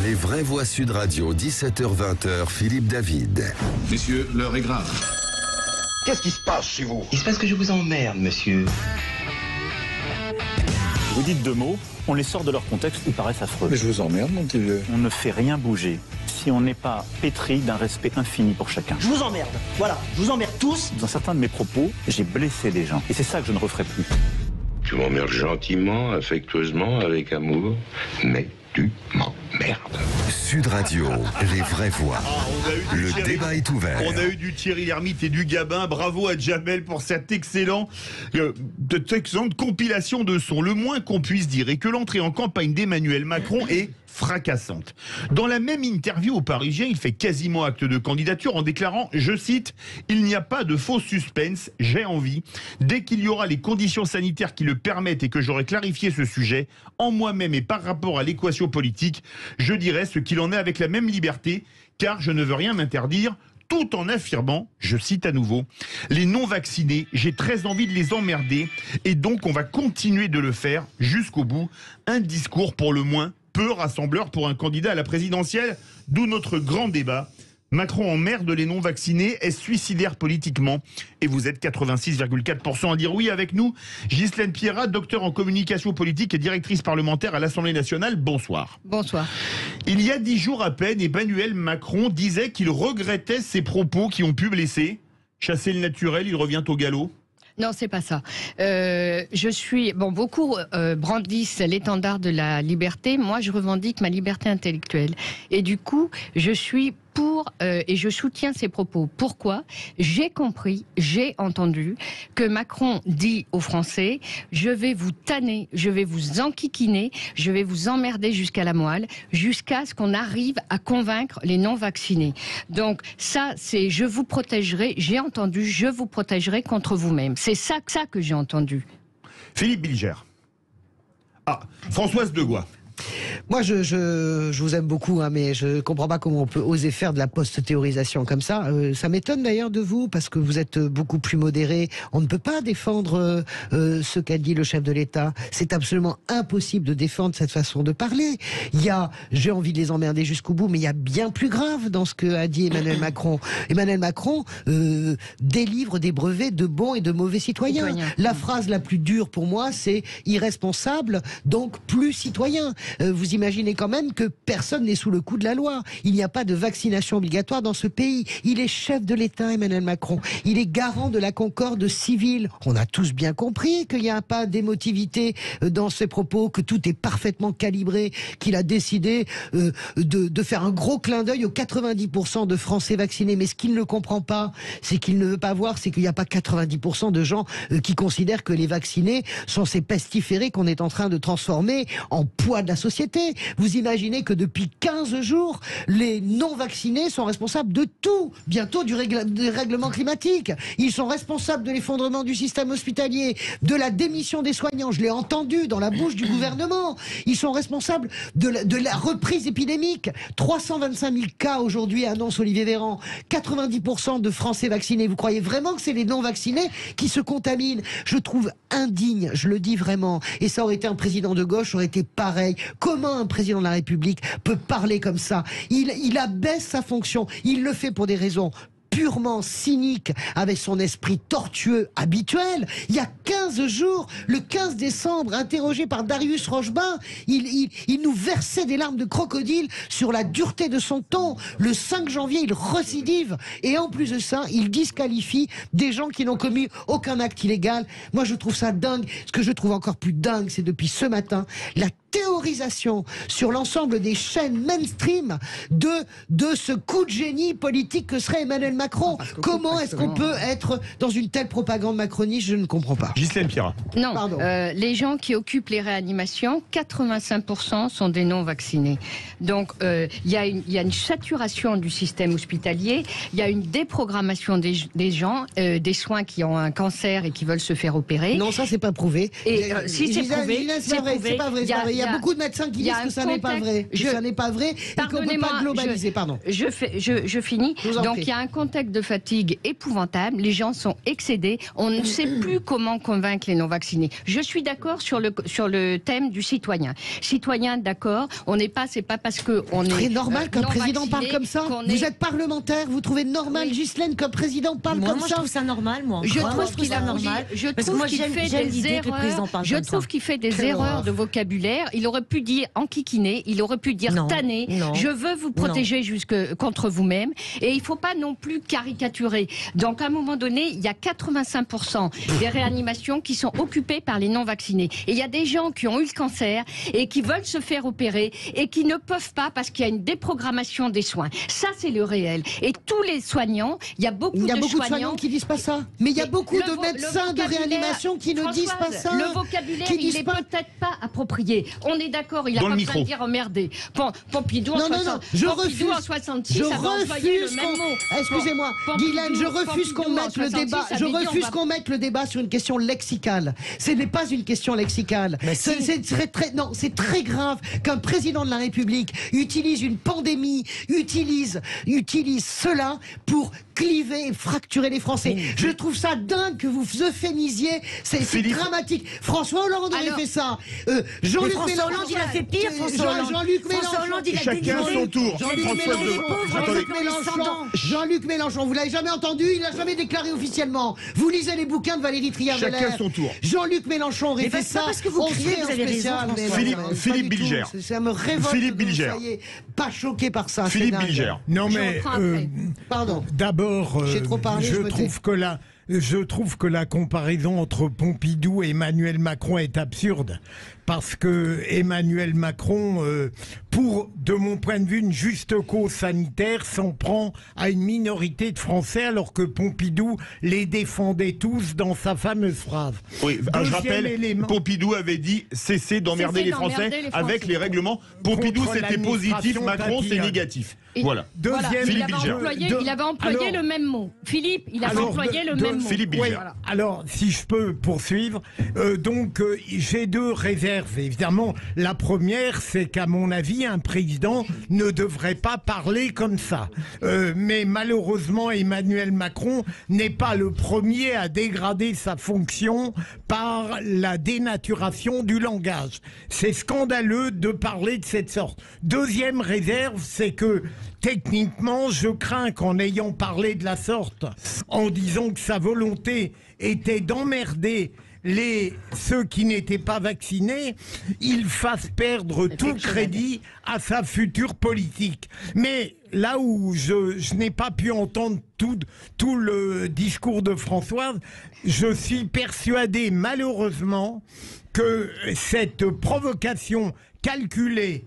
Les vraies voix Sud Radio, 17h-20h, Philippe David. Messieurs, l'heure est grave. Qu'est-ce qui se passe chez vous? Il se passe que je vous emmerde, monsieur. Vous dites deux mots, on les sort de leur contexte, ils paraissent affreux. Mais je vous emmerde, mon petit vieux. On ne fait rien bouger si on n'est pas pétri d'un respect infini pour chacun. Je vous emmerde, voilà, je vous emmerde tous. Dans certains de mes propos, j'ai blessé des gens. Et c'est ça que je ne referai plus. Tu m'emmerdes gentiment, affectueusement, avec amour, mais tu m'emmerdes. Sud Radio, les vraies voix. Le débat est ouvert. On a eu du Thierry Lhermitte et du Gabin. Bravo à Jamel pour cette excellente compilation de sons. Le moins qu'on puisse dire est que l'entrée en campagne d'Emmanuel Macron est fracassante. Dans la même interview au Parisien, il fait quasiment acte de candidature en déclarant, je cite, « Il n'y a pas de faux suspense, j'ai envie. Dès qu'il y aura les conditions sanitaires qui le permettent et que j'aurai clarifié ce sujet, en moi-même et par rapport à l'équation politique, je dirai ce qu'il en est avec la même liberté, car je ne veux rien m'interdire. » Tout en affirmant, je cite à nouveau, « Les non-vaccinés, j'ai très envie de les emmerder et donc on va continuer de le faire jusqu'au bout. » Un discours pour le moins peu rassembleur pour un candidat à la présidentielle, d'où notre grand débat. Macron emmerde les non-vaccinés, est suicidaire politiquement. Et vous êtes 86,4% à dire oui avec nous. Ghislaine Pierrat, docteur en communication politique et directrice parlementaire à l'Assemblée nationale, bonsoir. Bonsoir. Il y a 10 jours à peine, Emmanuel Macron disait qu'il regrettait ses propos qui ont pu blesser. Chasser le naturel, il revient au galop. Non, c'est pas ça. Beaucoup brandissent l'étendard de la liberté. Moi, je revendique ma liberté intellectuelle. Et du coup, je suis pour et je soutiens ces propos. Pourquoi? J'ai compris, j'ai entendu que Macron dit aux Français, je vais vous tanner, je vais vous enquiquiner, je vais vous emmerder jusqu'à la moelle, jusqu'à ce qu'on arrive à convaincre les non-vaccinés. Donc ça, c'est je vous protégerai, j'ai entendu, je vous protégerai contre vous-même. C'est ça que j'ai entendu. Philippe Bilger. Ah, Françoise Degois. Moi, je vous aime beaucoup, hein, mais je comprends pas comment on peut oser faire de la post-théorisation comme ça. Ça m'étonne d'ailleurs de vous, parce que vous êtes beaucoup plus modéré. On ne peut pas défendre ce qu'a dit le chef de l'État. C'est absolument impossible de défendre cette façon de parler. Il y a, j'ai envie de les emmerder jusqu'au bout, mais il y a bien plus grave dans ce qu'a dit Emmanuel Macron. Emmanuel Macron délivre des brevets de bons et de mauvais citoyens. La phrase la plus dure pour moi, c'est irresponsable, donc plus citoyen. Vous imaginez quand même que personne n'est sous le coup de la loi. Il n'y a pas de vaccination obligatoire dans ce pays. Il est chef de l'État, Emmanuel Macron. Il est garant de la concorde civile. On a tous bien compris qu'il n'y a pas d'émotivité dans ses propos, que tout est parfaitement calibré, qu'il a décidé de faire un gros clin d'œil aux 90% de Français vaccinés. Mais ce qu'il ne comprend pas, c'est qu'il ne veut pas voir, c'est qu'il n'y a pas 90% de gens qui considèrent que les vaccinés sont ces pestiférés qu'on est en train de transformer en poids de la société. Vous imaginez que depuis 15 jours, les non-vaccinés sont responsables de tout, bientôt du règlement climatique. Ils sont responsables de l'effondrement du système hospitalier, de la démission des soignants, je l'ai entendu dans la bouche du gouvernement. Ils sont responsables de la reprise épidémique. 325 000 cas aujourd'hui, annonce Olivier Véran. 90% de Français vaccinés. Vous croyez vraiment que c'est les non-vaccinés qui se contaminent? Je trouve indigne, je le dis vraiment. Et ça aurait été un président de gauche, aurait été pareil. Comment un président de la République peut parler comme ça? Il abaisse sa fonction. Il le fait pour des raisons purement cynique, avec son esprit tortueux habituel. Il y a 15 jours, le 15 décembre, interrogé par Darius Rochebain, il nous versait des larmes de crocodile sur la dureté de son ton. Le 5 janvier, il récidive. Et en plus de ça, il disqualifie des gens qui n'ont commis aucun acte illégal. Moi, je trouve ça dingue. Ce que je trouve encore plus dingue, c'est depuis ce matin, la théorisation sur l'ensemble des chaînes mainstream de ce coup de génie politique que serait Emmanuel Macron. Comment est-ce qu'on peut être dans une telle propagande macroniste? Je ne comprends pas. Ghislaine Pierrat. Non, les gens qui occupent les réanimations, 85% sont des non-vaccinés. Donc, il y a une saturation du système hospitalier, il y a une déprogrammation des gens, des soins qui ont un cancer et qui veulent se faire opérer. Non, ça, c'est pas prouvé. Et si c'est prouvé, c'est pas vrai. y a beaucoup de médecins qui disent que ça n'est pas vrai. Ça n'est pas vrai et qu'on ne peut pas globaliser. Pardon. Je finis. Donc il y a un contexte de fatigue épouvantable. Les gens sont excédés. On ne sait plus comment convaincre les non-vaccinés. Je suis d'accord sur le thème du citoyen. Citoyen, d'accord. On n'est pas, c'est pas parce que on est. C'est normal qu'un président parle comme ça. Vous êtes parlementaire, vous trouvez normal, Ghislaine, qu'un président parle comme ça? Moi, je trouve ça normal, moi. Je trouve qu'il a normal. Je trouve qu'il fait des erreurs. Je trouve qu'il fait des erreurs de vocabulaire. Il aurait pu dire enquiquiner, il aurait pu dire tanner. Je veux vous protéger contre vous-même. Et il ne faut pas non plus caricaturer. Donc, à un moment donné, il y a 85% des réanimations qui sont occupées par les non-vaccinés. Et il y a des gens qui ont eu le cancer et qui veulent se faire opérer et qui ne peuvent pas parce qu'il y a une déprogrammation des soins. Ça, c'est le réel. Et tous les soignants, il y a beaucoup de soignants qui disent pas ça. Mais il y a beaucoup de médecins de réanimation qui ne disent pas ça. Le vocabulaire, il est peut-être pas approprié. On est d'accord, il a pas besoin de dire emmerder. Pompidou en 66, ça va employer le même mot. Excusez-moi, Guylaine, je refuse qu'on mette le débat. Je refuse qu'on mette le débat sur une question lexicale. Ce n'est pas une question lexicale. C'est très grave qu'un président de la République utilise une pandémie, utilise cela pour cliver et fracturer les Français. Je trouve ça dingue que vous euphémisiez. C'est dramatique. François Hollande aurait fait ça. Jean-Luc Mélenchon. François Hollande, il a fait pire. Jean-Luc Mélenchon. Chacun son tour. Jean-Luc Mélenchon, vous l'avez jamais entendu, il l'a jamais déclaré officiellement. Vous lisez les bouquins de Valérie Trierweiler. Chacun son tour. Jean-Luc Mélenchon aurait fait ça. Parce que vous criez, vous avez raison. Philippe Bilger. Ça me révolte. Philippe Bilger. Soyez pas choqué par ça. Philippe Bilger. Non mais pardon. D'abord, je trouve que la comparaison entre Pompidou et Emmanuel Macron est absurde. Parce que Emmanuel Macron, pour, de mon point de vue, une juste cause sanitaire, s'en prend à une minorité de Français, alors que Pompidou les défendait tous dans sa fameuse phrase. Oui, je rappelle, Pompidou avait dit cessez d'emmerder les Français avec les règlements. Pompidou, c'était positif, Macron, c'est négatif. Voilà. Deuxième, il avait employé le même mot. Philippe, il avait employé le même mot. Philippe Bilger. Voilà. Alors, si je peux poursuivre, j'ai deux réserves. Évidemment, la première, c'est qu'à mon avis, un président ne devrait pas parler comme ça. Mais malheureusement, Emmanuel Macron n'est pas le premier à dégrader sa fonction par la dénaturation du langage. C'est scandaleux de parler de cette sorte. Deuxième réserve, c'est que techniquement, je crains qu'en ayant parlé de la sorte, en disant que sa volonté était d'emmerder ceux qui n'étaient pas vaccinés, il fasse perdre tout crédit à sa future politique. Mais là où je n'ai pas pu entendre tout le discours de Françoise, je suis persuadé malheureusement que cette provocation calculée,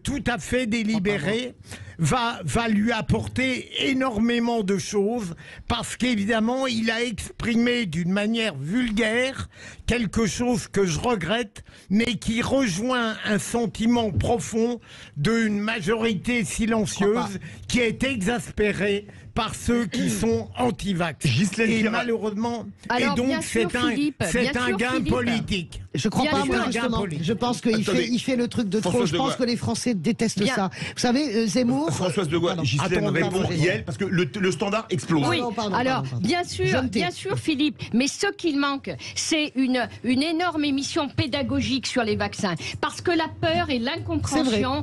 tout à fait délibérée, va lui apporter énormément de choses, parce qu'évidemment il a exprimé d'une manière vulgaire quelque chose que je regrette, mais qui rejoint un sentiment profond d'une majorité silencieuse qui est exaspérée par ceux qui sont anti-vax. Et malheureusement, alors, et donc c'est un gain politique. Je crois pas, moi, justement. Je pense qu'il fait le truc de trop. Je pense que les Français détestent ça. Vous savez, Zemmour... Françoise de Gaulle, Ghislaine répond, parce que le standard explose. Oui, alors, bien sûr, Philippe, mais ce qu'il manque, c'est une énorme émission pédagogique sur les vaccins. Parce que la peur et l'incompréhension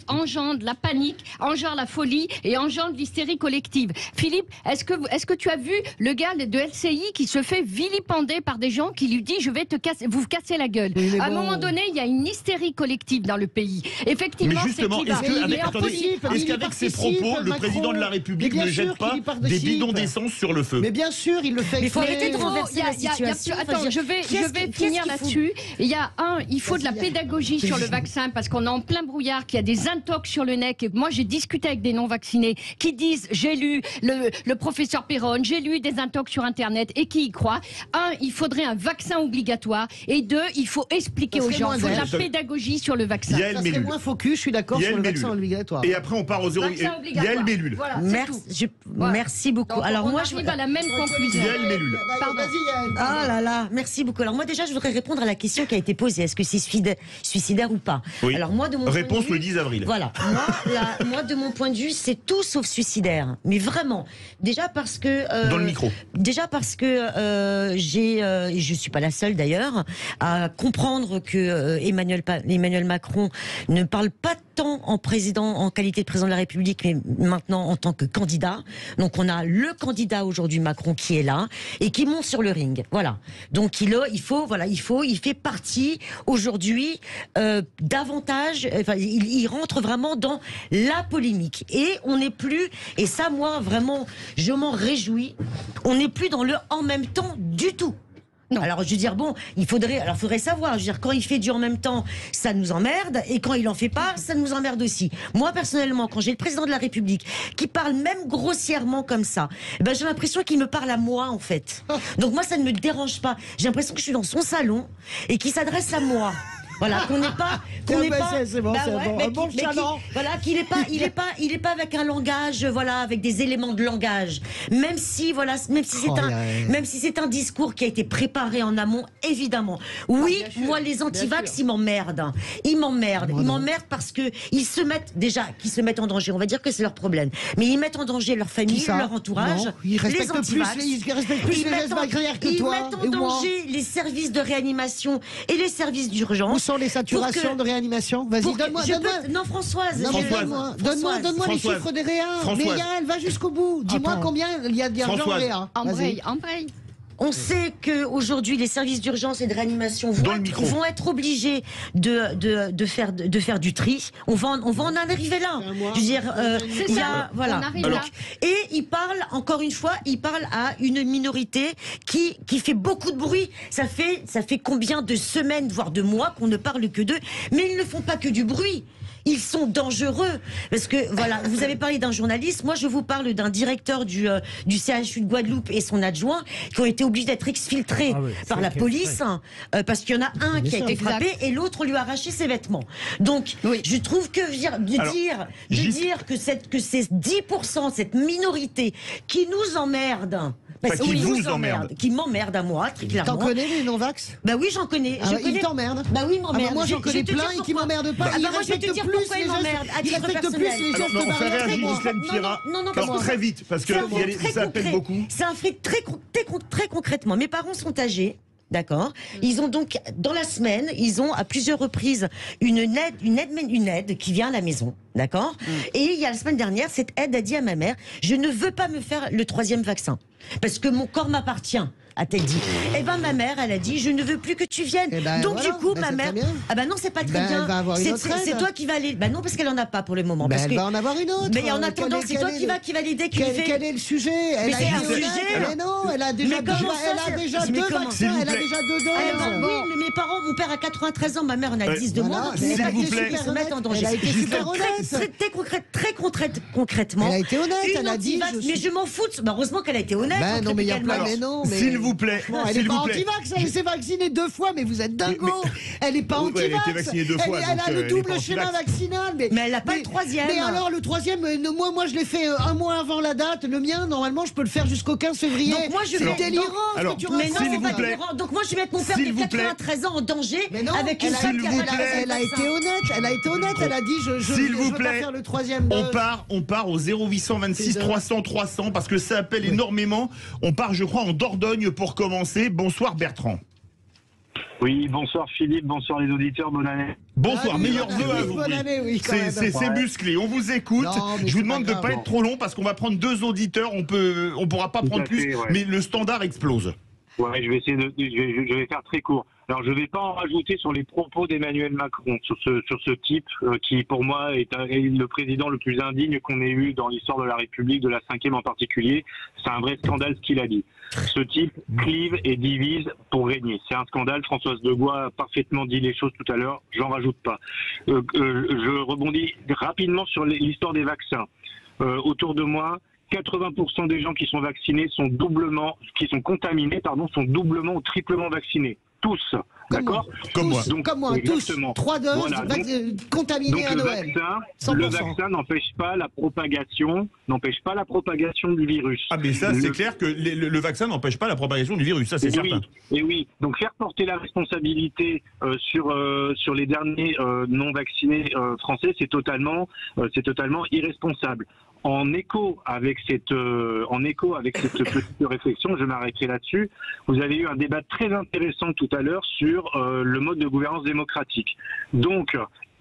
engendrent la panique, engendrent la folie et engendrent l'hystérie collective. Philippe, est-ce que tu as vu le gars de LCI qui se fait vilipender par des gens qui lui disent je vais vous casser la gueule. À un moment donné, il y a une hystérie collective dans le pays. Effectivement, mais justement, est-ce qu'avec ses propos, le président de la République ne jette pas des bidons d'essence sur le feu? Mais bien sûr, il le fait. Mais il faut arrêter de renverser la situation. Attends, je vais finir là-dessus. Il faut de la pédagogie sur le vaccin parce qu'on est en plein brouillard, qu'il y a des intox sur le nez. Moi, j'ai discuté avec des non-vaccinés qui disent j'ai lu le professeur Perron, j'ai lu des intox sur Internet et qui y croient. Il faudrait un vaccin obligatoire et deux, il faut expliquer aux gens. Il faut de la pédagogie sur le vaccin. Ça serait moins focus, je suis d'accord, sur le vaccin obligatoire. Et après après on part au zéro. Vaccin obligatoire. Yael Mellul. Voilà, c'est Merci, tout. Voilà. merci beaucoup. Donc, Alors on moi, arrive à la même conclusion. Yael Mellul. Pardon. Ah là là, merci beaucoup. Alors moi déjà, je voudrais répondre à la question qui a été posée. Est-ce que c'est suicidaire ou pas? Oui. Alors moi, de mon Réponse point de le vue, 10 avril. Voilà. Moi, de mon point de vue, c'est tout sauf suicidaire. Mais vraiment. Déjà parce que. Dans le micro. Déjà parce que et je suis pas la seule d'ailleurs, à comprendre que Emmanuel Macron ne parle pas tant en qualité de président de la République, mais maintenant en tant que candidat. Donc on a le candidat aujourd'hui Macron qui est là et qui monte sur le ring. Voilà. Donc il fait partie aujourd'hui davantage. Enfin, il rentre vraiment dans la polémique et on n'est plus. Et ça, moi, vraiment, je m'en réjouis. On n'est plus dans le en même temps du tout. Non. Alors je veux dire bon, il faudrait savoir. Je veux dire quand il fait du en même temps, ça nous emmerde et quand il en fait pas, ça nous emmerde aussi. Moi personnellement, quand j'ai le président de la République qui parle même grossièrement comme ça, ben j'ai l'impression qu'il me parle à moi en fait. Donc moi ça ne me dérange pas. J'ai l'impression que je suis dans son salon et qu'il s'adresse à moi. Voilà, qu'il est pas avec un langage, voilà, avec des éléments de langage. Même si c'est un discours qui a été préparé en amont, évidemment. Oui, moi les antivax, ils m'emmerdent. Ils m'emmerdent parce que ils se mettent en danger. On va dire que c'est leur problème. Mais ils mettent en danger leur famille, leur entourage. Non, ils respectent plus les gestes barrières que toi. Ils mettent en danger les services de réanimation et les services d'urgence. Où sont les saturations de réanimation? Vas-y, donne-moi. Non, Françoise. Donne-moi les chiffres des réa. Mais elle va jusqu'au bout. Dis-moi combien il y a d'argent en réa. Embraye. On sait qu'aujourd'hui, les services d'urgence et de réanimation vont être obligés de faire du tri. On va en arriver là. Je veux dire, voilà. Et il parle, encore une fois, à une minorité qui fait beaucoup de bruit. Ça fait combien de semaines, voire de mois qu'on ne parle que d'eux. Mais ils ne font pas que du bruit. Ils sont dangereux. Parce que, voilà, vous avez parlé d'un journaliste. Moi, je vous parle d'un directeur du CHU de Guadeloupe et son adjoint qui ont été obligés d'être exfiltrés par la police parce qu'il y en a un qui a été frappé et l'autre lui a arraché ses vêtements. Donc, je trouve que dire que c'est 10%, cette minorité qui nous emmerde. Qui m'emmerde à moi, très clairement. T'en connais les non-vax? Bah oui, j'en connais. Ils t'emmerdent? Bah oui, ils m'emmerdent. Moi, j'en connais plein et qui m'emmerdent pas. Moi, je vais te dire pourquoi ils m'emmerdent. À titre personnel. On fait réagir Ghislaine Pierrat. Non, très vite, parce que ça appelle beaucoup. C'est un fait très concrètement. Mes parents sont âgés. D'accord. Ils ont donc, dans la semaine, ils ont à plusieurs reprises une aide qui vient à la maison. D'accord. Et il y a la semaine dernière, cette aide a dit à ma mère, je ne veux pas me faire le 3e vaccin. Parce que mon corps m'appartient, a-t-elle dit. Eh ben, ma mère, elle a dit, je ne veux plus que tu viennes. Donc, du coup, ma mère. Ah ben non, c'est pas très bien. C'est toi qui vas aller. Ben non, parce qu'elle en a pas pour le moment. Elle va en avoir une autre. Mais en attendant, c'est toi qui va l'aider. Quel est le sujet? Elle a un sujet. Mais non, elle a déjà 2 vaccins. Elle a déjà 2 doses. Oui, mais mes parents, mon père a 93 ans, ma mère en a 10 de moins. Donc, s'il vous plaît. Ils se mettent en danger. Elle a été super honnête. Très concrètement. Elle a été honnête. Elle a dit. Mais je m'en fous. Heureusement qu'elle a été honnête. Non, mais il y a plein. Mais non. S'il vous plaît. Elle n'est pas anti-vax, elle s'est vaccinée 2 fois, mais vous êtes dingo. Elle n'est pas anti-vax. Elle a été vaccinée 2 fois. Elle a le double schéma vaccinal. Mais elle n'a pas le 3e. Mais alors, le 3e, moi je l'ai fait un mois avant la date. Le mien, normalement, je peux le faire jusqu'au 15 février. Donc moi, je vais délirant. Mais non, c'est pas délirant. Donc moi, je vais mettre mon père de 93 ans en danger avec une femme qui elle a été honnête. Elle a dit, je ne veux pas faire le 3e. On part au 0826 300 300 parce que ça appelle énormément. On part, je crois, en Dordogne pour commencer. Bonsoir Bertrand. Oui, bonsoir Philippe, bonsoir les auditeurs, bonne année. Bonsoir, meilleurs vœux à vous. Bonne année, oui. C'est musclé, on vous écoute. Je vous demande de ne pas être trop long parce qu'on va prendre 2 auditeurs, on pourra pas prendre plus, mais le standard explose. Ouais, je vais faire très court. Alors, je ne vais pas en rajouter sur les propos d'Emmanuel Macron, sur ce type qui, pour moi, est le président le plus indigne qu'on ait eu dans l'histoire de la République, de la 5e en particulier. C'est un vrai scandale ce qu'il a dit. Ce type clive et divise pour régner. C'est un scandale. Françoise Degois a parfaitement dit les choses tout à l'heure. J'en rajoute pas. Je rebondis rapidement sur l'histoire des vaccins. Autour de moi, 80% des gens qui sont vaccinés sont contaminés, sont doublement ou triplement vaccinés. tous. D'accord. Comme moi. Donc, comme moi, exactement. tous. 3 doses, Voilà. contaminés à Noël. Le vaccin n'empêche pas la propagation du virus. Ah mais ça, c'est clair que le vaccin n'empêche pas la propagation du virus, ça c'est certain. Et oui, donc faire porter la responsabilité sur les derniers non vaccinés français, c'est totalement irresponsable. En écho avec cette petite réflexion, je m'arrêterai là-dessus. Vous avez eu un débat très intéressant tout à l'heure sur le mode de gouvernance démocratique. Donc,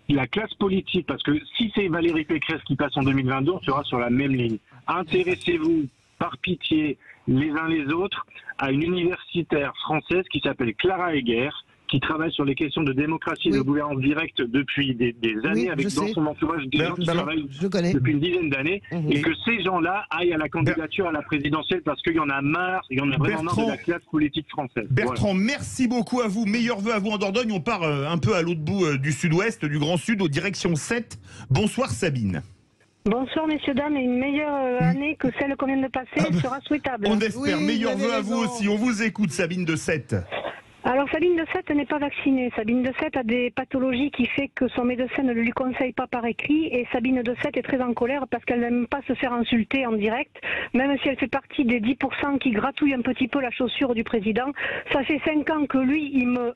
la classe politique, parce que si c'est Valérie Pécresse qui passe en 2022, on sera sur la même ligne. Intéressez-vous, par pitié, les uns les autres, à une universitaire française qui s'appelle Clara Heger, qui travaille sur les questions de démocratie et de gouvernance directe depuis des années, avec dans son entourage des gens qui travaillent depuis une dizaine d'années, et que ces gens-là aillent à la candidature à la présidentielle parce qu'il y en a marre, il y en a vraiment marre de la classe politique française. Bertrand, merci beaucoup à vous, meilleurs vœux à vous en Dordogne, on part un peu à l'autre bout du sud-ouest, du Grand Sud, aux directions 7. Bonsoir Sabine. Bonsoir messieurs, dames, et une meilleure année que celle qu'on vient de passer sera souhaitable. On espère, meilleurs vœux à vous aussi, on vous écoute Sabine de 7. Alors Sabine de Sète n'est pas vaccinée. Sabine de Sète a des pathologies qui fait que son médecin ne lui conseille pas par écrit, et Sabine de Sète est très en colère parce qu'elle n'aime pas se faire insulter en direct, même si elle fait partie des 10% qui gratouillent un petit peu la chaussure du président. Ça fait 5 ans que lui, il me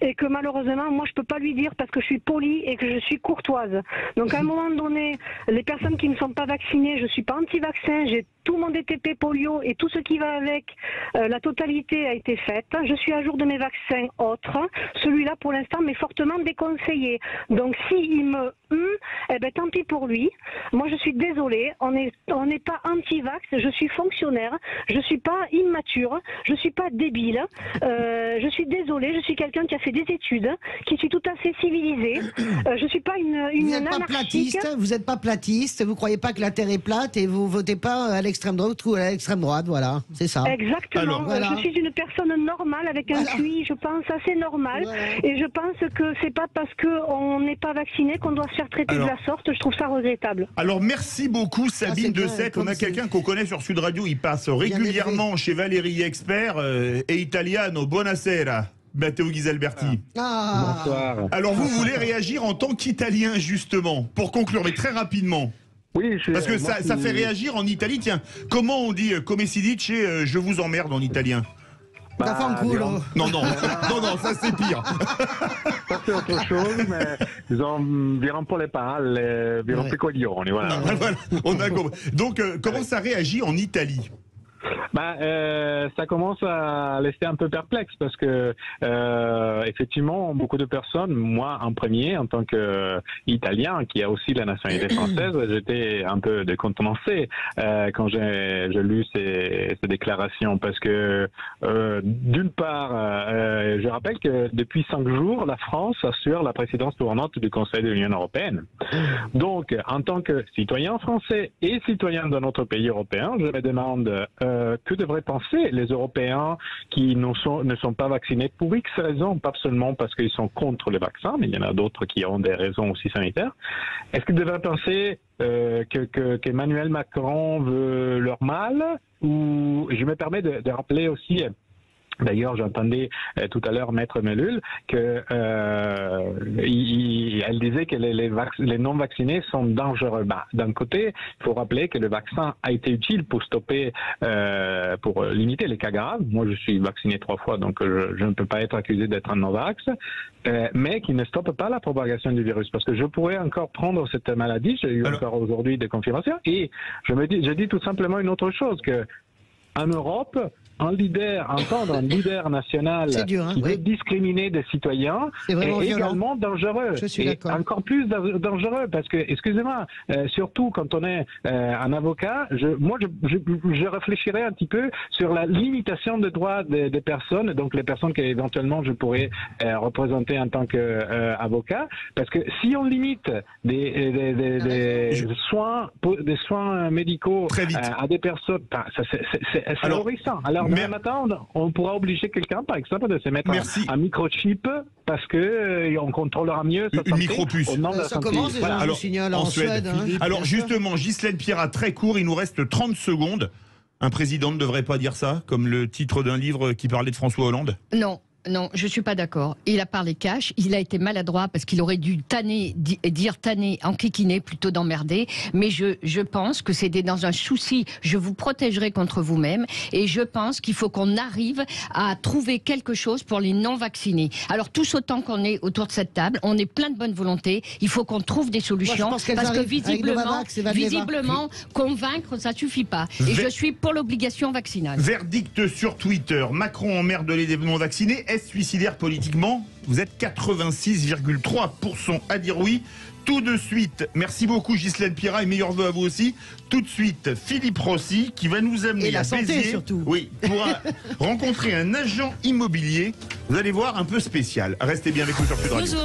et que malheureusement, moi je peux pas lui dire parce que je suis polie et que je suis courtoise. Donc à un moment donné, les personnes qui ne sont pas vaccinées, je suis pas anti-vaccin, j'ai tout mon DTP polio et tout ce qui va avec, la totalité a été faite. Je suis à jour de mes vaccins autres. Celui-là, pour l'instant, m'est fortement déconseillé. Donc, s'il me eh ben, tant pis pour lui. Moi, je suis désolée. On n'est pas anti-vax. Je suis fonctionnaire. Je suis pas immature. Je suis pas débile. Je suis désolée. Je suis quelqu'un qui a fait des études, qui suis tout à fait civilisée. Je suis pas une anarchique. Vous n'êtes pas platiste. Vous croyez pas que la Terre est plate et vous votez pas à l'extrême droite ou à l'extrême droite. Voilà, c'est ça. Exactement. Alors, voilà. Je suis une personne normale avec un QI, je pense, assez normal. Voilà. Et je pense que c'est pas parce qu'on n'est pas vacciné qu'on doit se faire traiter de la sorte. Je trouve ça regrettable. Alors, merci beaucoup, Sabine de Sète. On a quelqu'un qu'on connaît sur Sud Radio. Il passe régulièrement chez Valérie Expert et Italiano. Buonasera. Matteo Ghisalberti. Bonsoir. Alors, vous voulez réagir en tant qu'Italien, justement, pour conclure, mais très rapidement. Oui, parce que ça fait réagir en Italie. Tiens, comment on dit come si dice je vous emmerde en italien? Non, ça c'est pire. Ça c'est autre chose, mais disons, viens pour les palle, viens pour les coglioni, voilà. Voilà, on a compris. Donc, comment ça réagit en Italie? Ça commence à laisser un peu perplexe parce que effectivement beaucoup de personnes, moi en premier en tant qu'Italien qui a aussi la nationalité française, j'étais un peu décontenancé quand j'ai lu ces déclarations parce que d'une part je rappelle que depuis 5 jours la France assure la présidence tournante du Conseil de l'Union européenne. Donc en tant que citoyen français et citoyen d'un autre pays européen, je me demande que devraient penser les Européens qui ne sont pas vaccinés pour X raisons, pas seulement parce qu'ils sont contre le vaccin, mais il y en a d'autres qui ont des raisons aussi sanitaires. Est-ce qu'ils devraient penser qu'Emmanuel Macron veut leur mal? Ou je me permets de rappeler aussi. D'ailleurs, j'entendais tout à l'heure Maître Mellul qu'elle disait que les non-vaccinés sont dangereux. D'un côté, il faut rappeler que le vaccin a été utile pour stopper, pour limiter les cas graves. Moi, je suis vacciné 3 fois, donc je ne peux pas être accusé d'être un non-vax, mais qui ne stoppe pas la propagation du virus. Parce que je pourrais encore prendre cette maladie, j'ai eu encore aujourd'hui des confirmations, et je dis tout simplement une autre chose, que en Europe, entendre un leader national qui veut discriminer des citoyens est également dangereux. Je suis d'accord. Encore plus dangereux parce que, excusez-moi, surtout quand on est un avocat, je réfléchirais un petit peu sur la limitation des droits des personnes, donc les personnes qu'éventuellement je pourrais représenter en tant qu'avocat, parce que si on limite des soins médicaux à des personnes, c'est horrissant. Alors, demain matin, on pourra obliger quelqu'un, par exemple, de se mettre un microchip parce que on contrôlera mieux sa santé. Une micropuce. Ça commence déjà, je signale, en Suède. Alors justement, Ghislaine Pierrat, très court, il nous reste 30 secondes. Un président ne devrait pas dire ça, comme le titre d'un livre qui parlait de François Hollande? Non. Non, je suis pas d'accord. Il a parlé cash, il a été maladroit parce qu'il aurait dû dire tanner, enquiquiner plutôt d'emmerder. Mais je pense que c'était dans un souci, je vous protégerai contre vous-même. Et je pense qu'il faut qu'on arrive à trouver quelque chose pour les non-vaccinés. Alors tous autant qu'on est autour de cette table, on est plein de bonne volonté. Il faut qu'on trouve des solutions. Moi, parce que visiblement, convaincre, ça suffit pas. Et je suis pour l'obligation vaccinale. Verdict sur Twitter. Macron emmerde les non-vaccinés. Est-ce suicidaire politiquement? Vous êtes 86,3% à dire oui. Tout de suite, merci beaucoup Ghislaine Pira et meilleurs vœux à vous aussi. Tout de suite, Philippe Rossi qui va nous amener à Béziers, surtout. Oui, pour rencontrer un agent immobilier. Vous allez voir, un peu spécial. Restez bien avec nous sur Sud Radio.